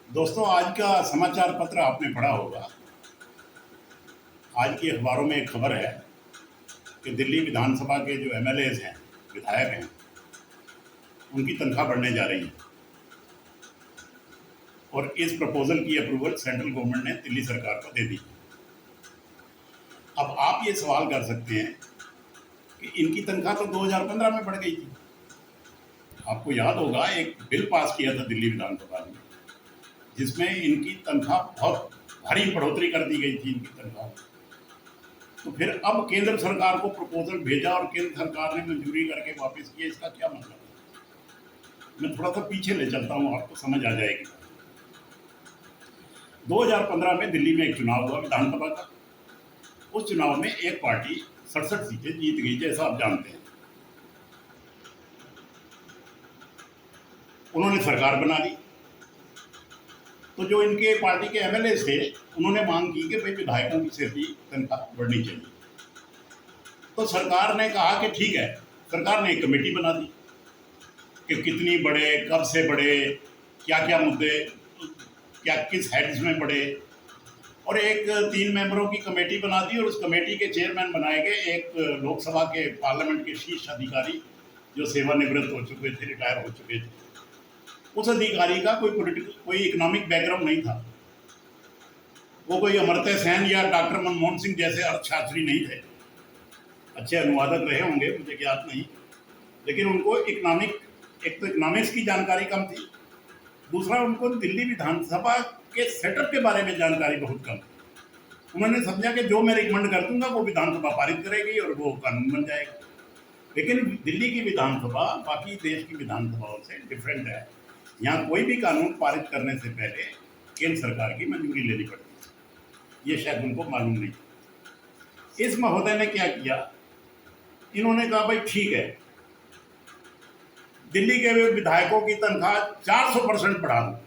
दोस्तों, आज का समाचार पत्र आपने पढ़ा होगा। आज की अखबारों में एक खबर है कि दिल्ली विधानसभा के जो एमएलएज हैं, विधायक हैं, उनकी तनख्वाह बढ़ने जा रही है। और इस प्रपोजल की अप्रूवल सेंट्रल गवर्नमेंट ने दिल्ली सरकार को दे दी। अब आप ये सवाल कर सकते हैं कि इनकी तनख्वाह तो 2015 में बढ़ गई थी। आपको याद होगा, एक बिल पास किया था दिल्ली विधानसभा में, जिसमें इनकी तनख्वाह बहुत भारी बढ़ोतरी कर दी गई थी इनकी तनख्वाह। तो फिर अब केंद्र सरकार को प्रपोजल भेजा और केंद्र सरकार ने मंजूरी करके वापस किया। इसका क्या मतलब है? मैं थोड़ा सा पीछे ले चलता हूँ, आपको समझ आ जाएगी। 2015 में दिल्ली में एक चुनाव हुआ विधानसभा का। उस चुनाव में एक पार्टी 67 सीटें जीत गई, जैसा आप जानते हैं। उन्होंने सरकार बना ली। तो जो इनके पार्टी के एमएलए थे, उन्होंने मांग की कि भाई विधायकों की सिर्फ तनख्वाह बढ़नी चाहिए। तो सरकार ने कहा कि ठीक है। सरकार ने एक कमेटी बना दी कि कितनी बढ़े, कब से बढ़े, क्या क्या मुद्दे, क्या किस हेड्स में बढ़े। और एक 3 मेंबरों की कमेटी बना दी और उस कमेटी के चेयरमैन बनाए गए एक लोकसभा के पार्लियामेंट के शीर्ष अधिकारी, जो सेवानिवृत्त हो चुके थे, रिटायर हो चुके थे। उस अधिकारी का कोई इकोनॉमिक बैकग्राउंड नहीं था। वो कोई अमर्त्य सेन या डॉक्टर मनमोहन सिंह जैसे अर्थशास्त्री नहीं थे। अच्छे अनुवादक रहे होंगे, मुझे ज्ञात नहीं, लेकिन उनको एक तो इकोनॉमिक्स की जानकारी कम थी, दूसरा उनको दिल्ली विधानसभा के सेटअप के बारे में जानकारी बहुत कम थी। उन्होंने समझा कि जो मैं रिकमेंड कर दूंगा वो विधानसभा पारित करेगी और वो कानून बन जाएगा। लेकिन दिल्ली की विधानसभा बाकी देश की विधानसभाओं से डिफरेंट है। यहाँ कोई भी कानून पारित करने से पहले केंद्र सरकार की मंजूरी लेनी पड़ती है। ये शायद उनको मालूम नहीं। इस महोदय ने क्या किया, इन्होंने कहा भाई ठीक है, दिल्ली के विधायकों की तनख्वाह 400% बढ़ा दो।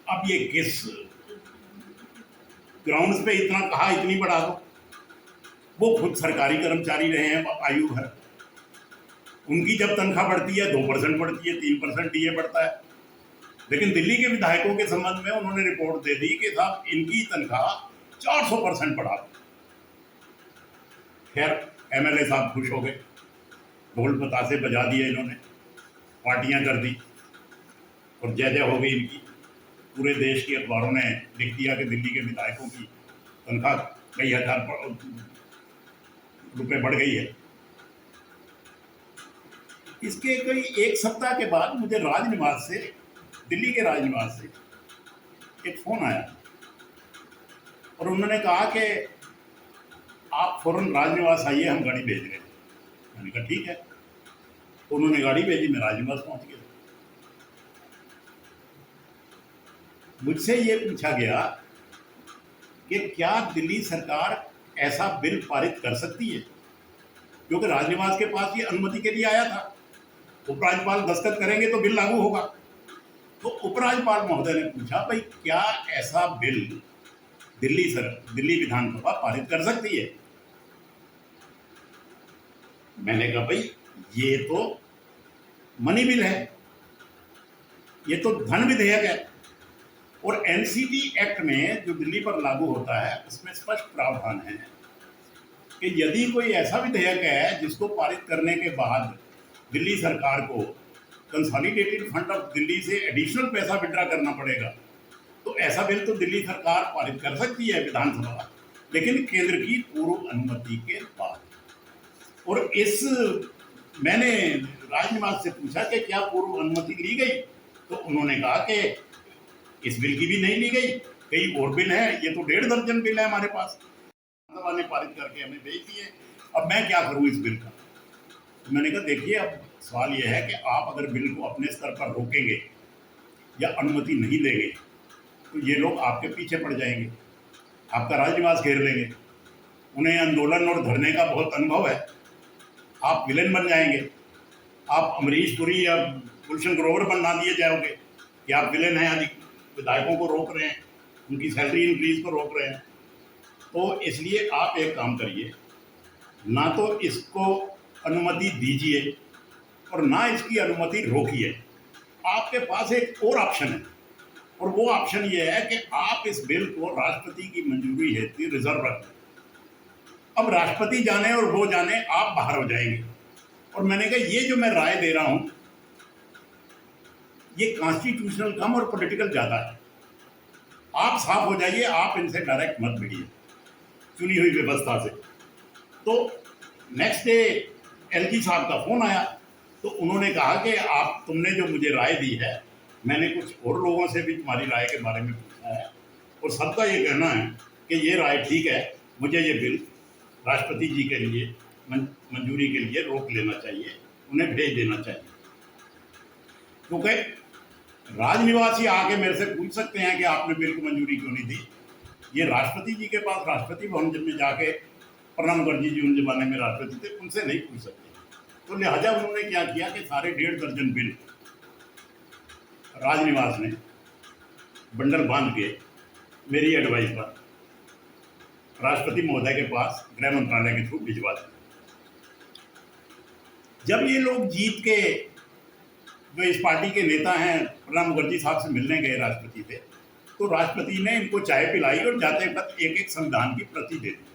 अब ये किस ग्राउंड्स पे इतना कहा, इतनी बढ़ा दो? वो खुद सरकारी कर्मचारी रहे हैं आयु भर। उनकी जब तनख्वाह बढ़ती है 2% बढ़ती है, 3% डीए बढ़ता है। लेकिन दिल्ली के विधायकों के संबंध में उन्होंने रिपोर्ट दे दी कि साहब इनकी तनख्वाह 400% बढ़ा दो। खैर, एमएलए साहब खुश हो गए, ढोल बतासे बजा दिए इन्होंने, पार्टियां कर दी और जय जय हो गई इनकी। पूरे देश की अखबारों ने लिख दिया कि दिल्ली के विधायकों की तनख्वाह कई हजार रुपए बढ़ गई है। इसके कोई एक सप्ताह के बाद मुझे राजनिवास से, दिल्ली के राजनिवास से एक फोन आया और उन्होंने कहा कि आप फौरन राजनिवास आइए, हम गाड़ी भेज रहे हैं। मैंने कहा ठीक है। तो उन्होंने गाड़ी भेजी, मैं राजनिवास पहुंच गया। मुझसे ये पूछा गया कि क्या दिल्ली सरकार ऐसा बिल पारित कर सकती है, क्योंकि राजनिवास के पास ये अनुमति के लिए आया था। उपराज्यपाल दस्तखत करेंगे तो बिल लागू होगा। तो उपराज्यपाल महोदय ने पूछा, भाई क्या ऐसा बिल दिल्ली विधानसभा पारित कर सकती है? मैंने कहा भाई ये तो मनी बिल है, ये तो धन विधेयक है। और एनसीटी एक्ट में जो दिल्ली पर लागू होता है, उसमें स्पष्ट प्रावधान है कि यदि कोई ऐसा विधेयक है जिसको पारित करने के बाद दिल्ली सरकार को कंसोलिडेटेड फंड ऑफ दिल्ली से एडिशनल पैसा विड्रा करना पड़ेगा, तो ऐसा बिल तो दिल्ली सरकार पारित कर सकती है विधानसभा, लेकिन केंद्र की पूर्व अनुमति के बाद। और मैंने राजनिवास से पूछा कि क्या पूर्व अनुमति ली गई? तो उन्होंने कहा कि इस बिल की भी नहीं ली गई, कई और बिल हैं, ये तो 1.5 दर्जन बिल है हमारे पास, विधानसभा ने पारित करके हमें भेज दिए। अब मैं क्या करूं इस बिल का? तो मैंने कहा देखिए, अब सवाल यह है कि आप अगर बिल को अपने स्तर पर रोकेंगे या अनुमति नहीं देंगे तो ये लोग आपके पीछे पड़ जाएंगे, आपका राजनिवास घेर लेंगे। उन्हें आंदोलन और धरने का बहुत अनुभव है, आप विलेन बन जाएंगे। आप अमरीश पुरी या गुलशन ग्रोवर बना दिए जाओगे कि आप विलेन हैं, आदि विधायकों को रोक रहे हैं, उनकी सैलरी इंक्रीज को रोक रहे हैं। तो इसलिए आप एक काम करिए, ना तो इसको अनुमति दीजिए और ना इसकी अनुमति रोकिए। आपके पास एक और ऑप्शन है, और वो ऑप्शन ये है कि आप इस बिल को राष्ट्रपति की मंजूरी हेतु रिजर्व रख दें। अब राष्ट्रपति जाने और वो जाने, आप बाहर हो जाएंगे। और मैंने कहा ये जो मैं राय दे रहा हूं ये कॉन्स्टिट्यूशनल कम और पॉलिटिकल ज्यादा है। आप साफ हो जाइए, आप इनसे डायरेक्ट मत भिड़िए चुनी हुई व्यवस्था से। तो नेक्स्ट डे एलजी साहब का फोन आया, तो उन्होंने कहा कि आप तुमने जो मुझे राय दी है, मैंने कुछ और लोगों से भी तुम्हारी राय के बारे में पूछा है और सबका ये कहना है कि ये राय ठीक है, मुझे ये बिल राष्ट्रपति जी के लिए मंजूरी के लिए रोक लेना चाहिए, उन्हें भेज देना चाहिए। क्योंकि राजनिवासी आके मेरे से पूछ सकते हैं कि आपने बिल को मंजूरी क्यों नहीं दी। ये राष्ट्रपति जी के पास राष्ट्रपति भवन में जाके, प्रणब मुखर्जी जी उन जमाने में राष्ट्रपति थे, उनसे नहीं पूछ सकते। तो लिहाजा उन्होंने क्या किया कि सारे 1.5 दर्जन बिल राजनिवास ने बंडल बांध के मेरी एडवाइस पर राष्ट्रपति महोदय के पास गृह मंत्रालय के थ्रू भिजवा दिए। जब ये लोग जीत के, जो इस पार्टी के नेता हैं, प्रणब मुखर्जी साहब से मिलने गए राष्ट्रपति से, तो राष्ट्रपति ने इनको चाय पिलाई और जाते वक्त एक एक संविधान की प्रति दे दी।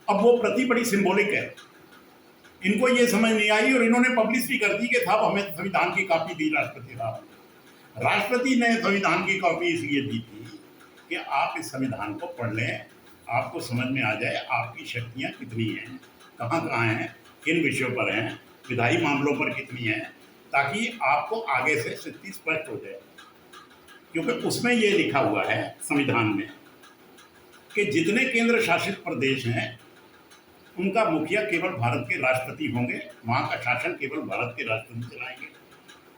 अब वो प्रति बड़ी सिंबॉलिक है, इनको ये समझ नहीं आई और इन्होंने पब्लिसिटी कर दी कि साहब हमें संविधान की कॉपी दी राष्ट्रपति साहब। राष्ट्रपति ने संविधान की कॉपी इसलिए दी थी कि आप इस संविधान को पढ़ लें, आपको समझ में आ जाए आपकी शक्तियां कितनी हैं, कहाँ कहाँ हैं, किन विषयों पर हैं, विधायी मामलों पर कितनी हैं, ताकि आपको आगे से स्थिति स्पष्ट हो जाए। क्योंकि उसमें ये लिखा हुआ है संविधान में कि जितने केंद्र शासित प्रदेश हैं उनका मुखिया केवल भारत के राष्ट्रपति होंगे, वहाँ का शासन केवल भारत के राष्ट्रपति चलाएंगे।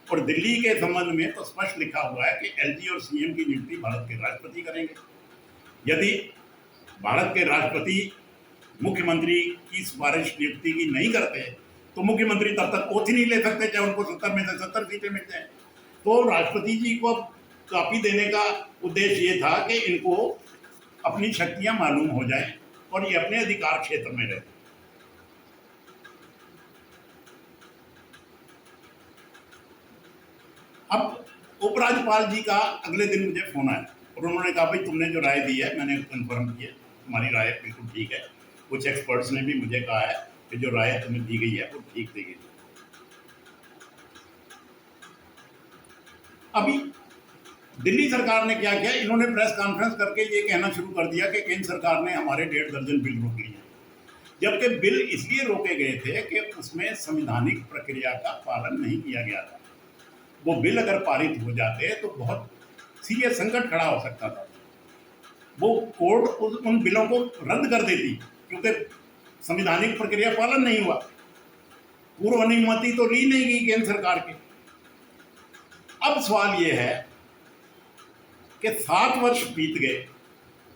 और दिल्ली के संबंध में तो स्पष्ट लिखा हुआ है कि एलजी और सीएम की नियुक्ति भारत के राष्ट्रपति करेंगे। यदि भारत के राष्ट्रपति मुख्यमंत्री की सिफारिश नियुक्ति की नहीं करते तो मुख्यमंत्री तब तक ओथ ही नहीं ले सकते, चाहे उनको 70 में से 70 सीटें मिल जाए। तो राष्ट्रपति जी को कॉपी देने का उद्देश्य ये था कि इनको अपनी शक्तियां मालूम हो जाए और ये अपने अधिकार क्षेत्र में रहे। अब उपराज्यपाल जी का अगले दिन मुझे फोन आया और उन्होंने कहा भाई तुमने जो राय दी है मैंने कंफर्म की है, तुम्हारी राय बिल्कुल ठीक है। कुछ एक्सपर्ट्स ने भी मुझे कहा है कि जो राय तुम्हें दी गई है वो ठीक दी गई। अभी दिल्ली सरकार ने क्या किया, इन्होंने प्रेस कॉन्फ्रेंस करके ये कहना शुरू कर दिया कि केंद्र सरकार ने हमारे 1.5 दर्जन बिल रोक लिए, जबकि बिल इसलिए रोके गए थे कि उसमें संवैधानिक प्रक्रिया का पालन नहीं किया गया था। वो बिल अगर पारित हो जाते तो बहुत सीरियस संकट खड़ा हो सकता था। वो कोर्ट उन बिलों को रद्द कर देती क्योंकि संवैधानिक प्रक्रिया पालन नहीं हुआ, पूर्व अनुमति तो ली नहीं गई केंद्र सरकार की। अब सवाल ये है कि 7 वर्ष बीत गए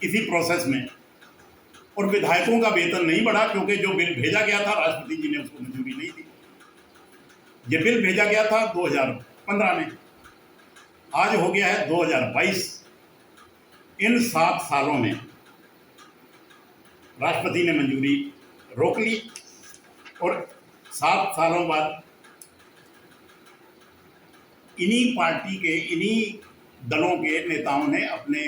इसी प्रोसेस में और विधायकों का वेतन नहीं बढ़ा, क्योंकि जो बिल भेजा गया था राष्ट्रपति जी ने उसको मंजूरी नहीं दी। ये बिल भेजा गया था 2015 में, आज हो गया है 2022। इन 7 सालों में राष्ट्रपति ने मंजूरी रोक ली और 7 सालों बाद इन्हीं पार्टी के, इन्हीं दलों के नेताओं ने अपने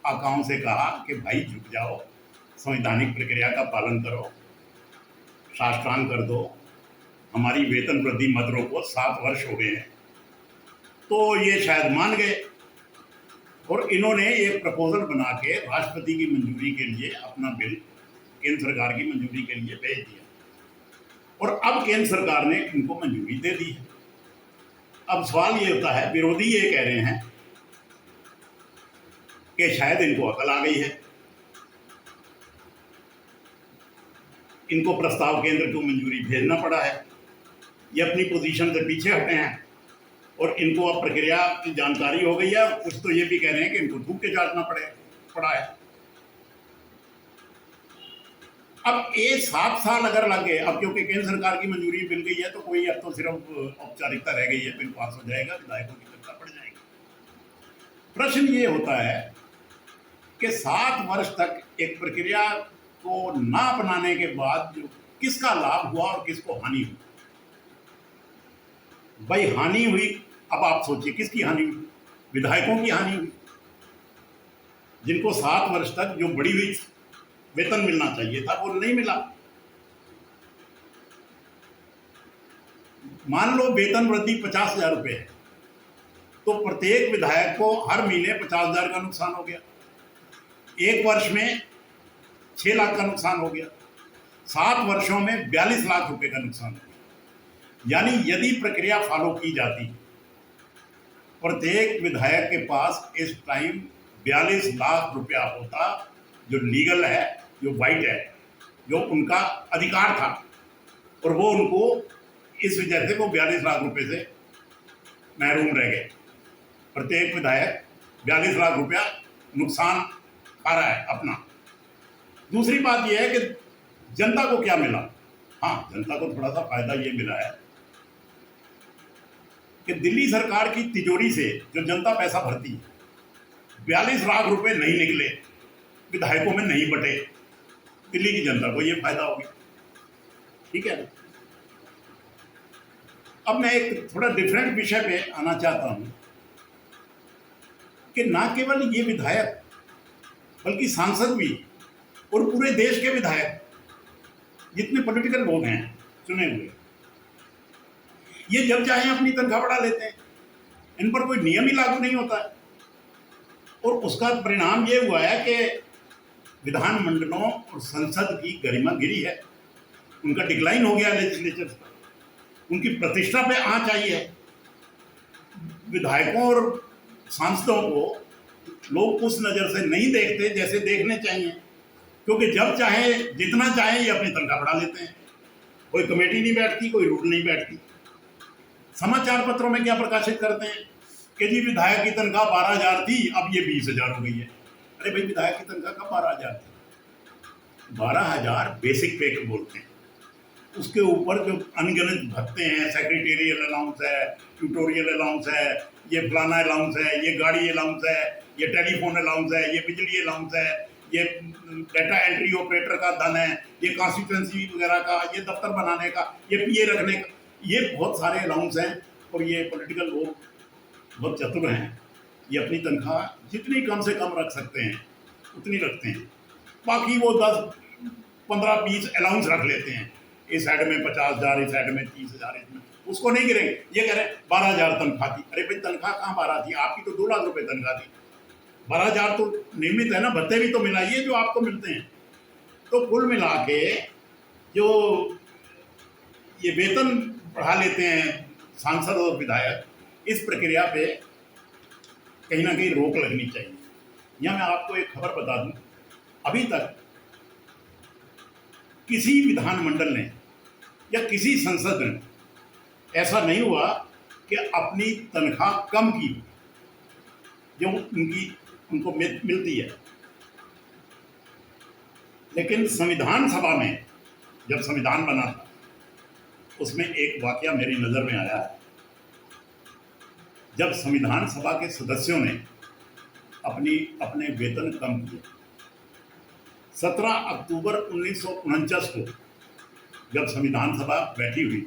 आकाओं से कहा कि भाई झुक जाओ, संवैधानिक प्रक्रिया का पालन करो, साष्टांग कर दो, हमारी वेतन वृद्धि मत रोको। 7 वर्ष हो गए हैं। तो ये शायद मान गए और इन्होंने एक प्रपोजल बना के राष्ट्रपति की मंजूरी के लिए अपना बिल केंद्र सरकार की मंजूरी के लिए भेज दिया और अब केंद्र सरकार ने इनको मंजूरी दे दी है। अब सवाल ये होता है, विरोधी ये कह रहे हैं कि शायद इनको अकल आ गई है, इनको प्रस्ताव केंद्र को मंजूरी भेजना पड़ा है, ये अपनी पोजीशन से पीछे हटे हैं और इनको अब प्रक्रिया की जानकारी हो गई है। कुछ तो ये भी कह रहे हैं कि इनको थूक के जांचना पड़ा है। अब ये 7 साल अगर लग गए, अब क्योंकि केंद्र सरकार की मंजूरी मिल गई है तो कोई अब तो सिर्फ औपचारिकता रह गई है, बिल पास हो जाएगा, विधायकों की चर्चा पड़ जाएगी। प्रश्न ये होता है कि 7 वर्ष तक एक प्रक्रिया को ना अपनाने के बाद जो किसका लाभ हुआ और किसको हानि हुई। भाई हानि हुई अब आप सोचिए किसकी हानि हुई? विधायकों की हानि हुई, जिनको 7 वर्ष तक जो बढ़ी हुई वेतन मिलना चाहिए था वो नहीं मिला। मान लो वेतन वृद्धि 50,000 रुपये है, तो प्रत्येक विधायक को हर महीने 50,000 का नुकसान हो गया, एक वर्ष में 6 लाख का नुकसान हो गया, 7 वर्षों में 42 लाख रुपए का नुकसान हो गया। यानी यदि प्रक्रिया फॉलो की जाती, प्रत्येक विधायक के पास इस टाइम 42 लाख रुपया होता, जो लीगल है, जो वाइट है, जो उनका अधिकार था, और वो उनको इस वजह से वो 42 लाख रुपए से महरूम रह गए। प्रत्येक विधायक 42 लाख रुपया नुकसान खा रहा है अपना। दूसरी बात यह है कि जनता को क्या मिला? हाँ, जनता को थोड़ा सा फायदा ये मिला है कि दिल्ली सरकार की तिजोरी से जो जनता पैसा भरती है, 42 लाख रुपए नहीं निकले, विधायकों में नहीं बटे, दिल्ली की जनता को ये फायदा हो गया। ठीक है। अब मैं एक थोड़ा डिफरेंट विषय पे आना चाहता हूं कि ना केवल ये विधायक बल्कि सांसद भी और पूरे देश के विधायक, जितने पॉलिटिकल लोग हैं चुने हुए, ये जब चाहे अपनी तनख्वाह बढ़ा लेते हैं, इन पर कोई नियम ही लागू नहीं होता है। और उसका परिणाम ये हुआ है कि विधानमंडलों और संसद की गरिमा गिरी है, उनका डिक्लाइन हो गया लेजिस्लेचर पर, उनकी प्रतिष्ठा पे आंच आई है। विधायकों और सांसदों को लोग उस नज़र से नहीं देखते जैसे देखने चाहिए, क्योंकि जब चाहे जितना चाहे ये अपनी तनख्वाह बढ़ा लेते हैं, कोई कमेटी नहीं बैठती, कोई रूल नहीं बैठती। समाचार पत्रों में क्या प्रकाशित करते हैं कि जी विधायक की तनख्वाह 12,000 थी, अब ये 20,000 हो गई है। अरे भाई, विधायक की तनख्वाह कब 12,000 थी? 12,000 बेसिक पे बोलते हैं, उसके ऊपर जो अनगिनत भत्ते हैं, सेक्रेटेरियल अलाउंस है, ट्यूटोरियल अलाउंस है, ये फलाना अलाउंस है, ये गाड़ी अलाउंस है, ये टेलीफोन अलाउंस है, ये बिजली अलाउंस है, ये डाटा एंट्री ऑपरेटर का धन है, ये कॉन्स्टिट्यूंसी वगैरह का, ये दफ्तर बनाने का, ये पीए रखने का, ये बहुत सारे अलाउंस हैं। और ये पॉलिटिकल लोग बहुत चतुर हैं, ये अपनी तनख्वाह जितनी कम से कम रख सकते हैं उतनी रखते हैं, बाकी वो 10, 15, 20 अलाउंस रख लेते हैं। इस साइड में 50,000, इस साइड में 30,000, इसमें उसको नहीं गिरेंगे। ये कह रहे हैं 12,000 तनख्वाह थी। अरे भाई, तनख्वाह कहाँ 12 थी? आपकी तो 2 लाख रुपए तनख्वाह थी। 12,000 तो नियमित है ना, भत्ते भी तो मिलाइए जो आपको मिलते हैं। तो कुल मिला के जो ये वेतन बढ़ा लेते हैं सांसद और विधायक, इस प्रक्रिया पे कहीं ना कहीं रोक लगनी चाहिए। यहाँ मैं आपको एक खबर बता दूं, अभी तक किसी विधानमंडल ने या किसी संसद ने ऐसा नहीं हुआ कि अपनी तनख्वाह कम की जो उनको मिलती है। लेकिन संविधान सभा में जब संविधान बना था, उसमें एक वाकया मेरी नज़र में आया है। जब संविधान सभा के सदस्यों ने अपने वेतन कम किए, 17 अक्टूबर 1949 को जब संविधान सभा बैठी हुई,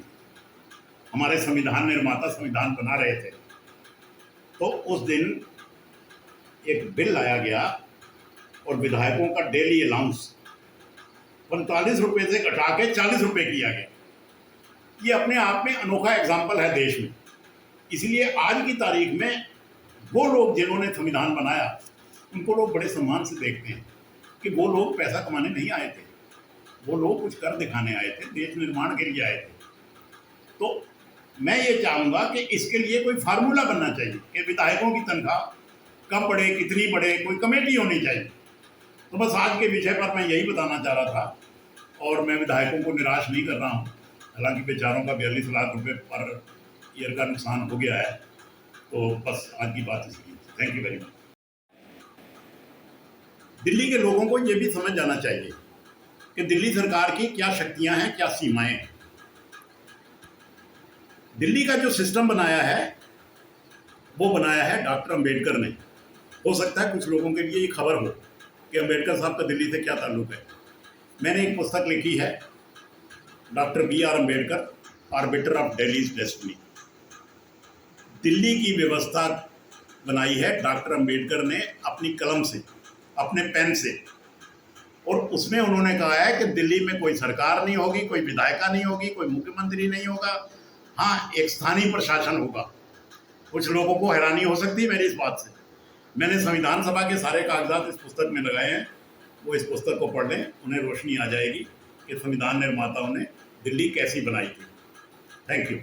हमारे संविधान निर्माता संविधान बना रहे थे, तो उस दिन एक बिल लाया गया और विधायकों का डेली अलाउंस 45 रुपये से घटा के 40 रुपये किया गया। ये अपने आप में अनोखा एग्जाम्पल है देश में। इसलिए आज की तारीख में वो लोग जिन्होंने संविधान बनाया, उनको लोग बड़े सम्मान से देखते हैं कि वो लोग पैसा कमाने नहीं आए थे, वो लोग कुछ कर दिखाने आए थे, देश निर्माण के लिए आए थे। तो मैं ये चाहूँगा कि इसके लिए कोई फार्मूला बनना चाहिए कि विधायकों की तनख्वाह कब बढ़े, कितनी बढ़े, कोई कमेटी होनी चाहिए। तो बस आज के विषय पर मैं यही बताना चाह रहा था, और मैं विधायकों को निराश नहीं कर रहा हूँ। हालांकि बेचारों का 42 लाख रुपए पर ईयर का नुकसान हो गया है। तो बस आज की बात इसलिए। Thank you very much. Delhi के लोगों को ये भी समझ जाना चाहिए कि दिल्ली सरकार की क्या शक्तियां हैं, क्या सीमाएं हैं। दिल्ली का जो सिस्टम बनाया है वो बनाया है डॉक्टर अंबेडकर ने। हो सकता है कुछ लोगों के लिए ये खबर हो कि अंबेडकर साहब का दिल्ली से क्या ताल्लुक है। मैंने एक पुस्तक लिखी है, doctor B R Ambedkar, arbiter of Delhi's destiny. Delhi की व्यवस्था बनाई है डॉक्टर अंबेडकर ने अपनी कलम से, अपने पेन से। और उसमें उन्होंने कहा है कि दिल्ली में कोई सरकार नहीं होगी, कोई विधायिका नहीं होगी, कोई मुख्यमंत्री नहीं होगा, हाँ एक स्थानीय प्रशासन होगा। कुछ लोगों को हैरानी हो सकती है मेरी इस बात से। मैंने संविधान सभा के सारे कागजात इस पुस्तक में लगाए हैं, वो इस पुस्तक को पढ़ लें, उन्हें रोशनी आ जाएगी कि संविधान निर्माताओं ने दिल्ली कैसी बनाई थी। Thank you.